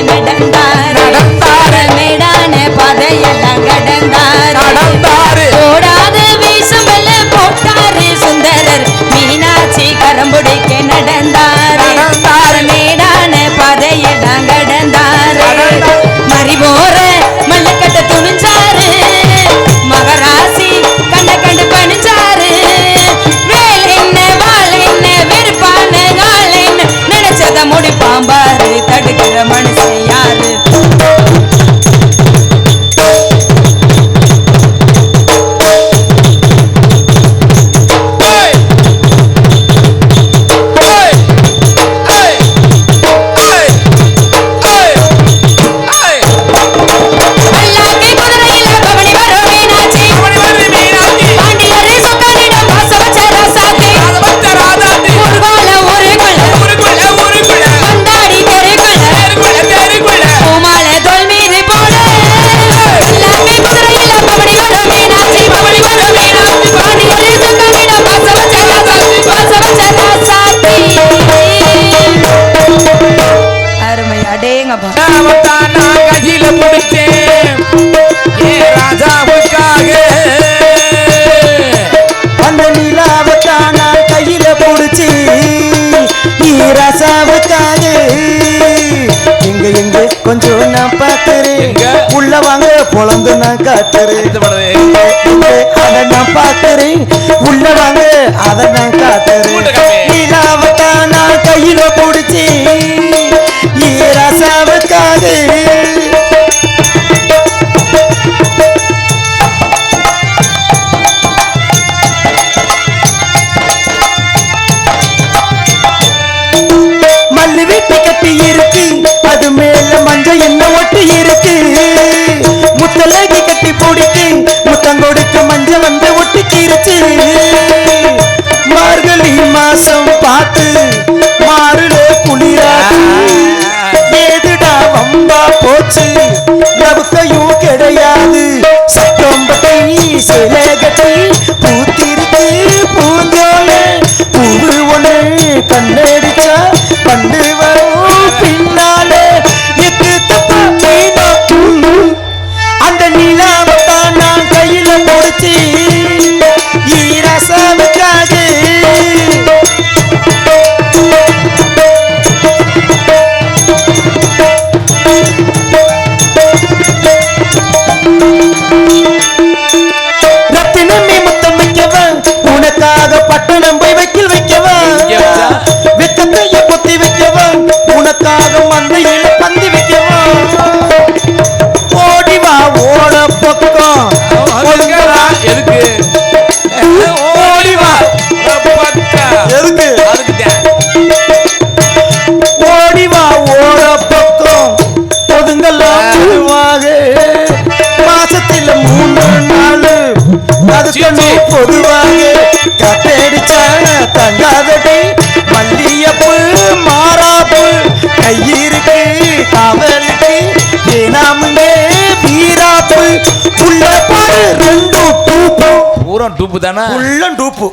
நடந்தாரு மேடான பாதையெல்லாம் கடந்தாரு ஓடாத வீசமல்ல போட்டாரு சுந்தரர் மீனாட்சி கரம்புடிக்க நடந்தாரு மேடான பாதையெல்லாம் கடந்தாரு மறிபோற மல்லக்கட்ட துணிஞ்சாரு மகராசி கண்ட கண்டு பணிஞ்சாரு வேல் என்ன வாள் என்ன வெறுப்பான கால் என்ன நினைச்சத முடிப்பாம்பாரு தடுக்கிற மனுஷன் யாரு கொஞ்சம் நான் பார்க்கிறேன் உள்ள வாங்க பொழந்து நான் காட்டுறேன் அதை நான் பார்க்கிறேன் உள்ள வாங்க அதை நான் காட்டுறேன் நிலாவத்தான் நான் கையில பிடிச்சி ரசாவுக்காக மல்லி வீட்டு கட்டி இருக்கு அது மேல மஞ்சள் என்ன ஒட்டி இருக்கு முத்தலகி கட்டி பிடிக்கு முத்தம் கொடுக்க மஞ்சள் வந்து ஒட்டிக்கிருச்சு மார்கழி மாசம் பார்த்து மாறுல குளிரா ஏதுடா வம்பா போச்சு நவுக்கையும் கிடையாது சட்டம்பட்டை சிலை கட்டி பூத்திருக்கு பூஞ்சோல பூவு ஒண்ணு கண்ணடிச்சா கண்டு வரும் பின்னாலே அந்த நிலாவத்தான் நான் கையில முடிச்சு ரசாவுக்காக ரத்தினமே முத்தம் வைக்கவா உனக்காக பட்டணம் போய் வைக்கல் வைக்கவா வெக்கத்தைய பொத்தி வைக்கவா உனக்காக மந்தையில பந்தி வைக்கவா ஓடிவா ஓட பக்கம் எதுக்கு ஓடிவா எதுக்கு ஓடிவா ஓட பக்கம் ஒதுங்கலாம் மாசத்துல 3 நாள் அதுக்கு பொதுவாக கட்டடிச்சா தங்காதடி மல்லியப்பு மாறாப்பு கையிருக்கு காவலுக்கு ஏனாமுங்க வீராப்பு உள்ள பாரு 2 டூப்பு பூரா டூப்பு தானே உள்ள டூப்பு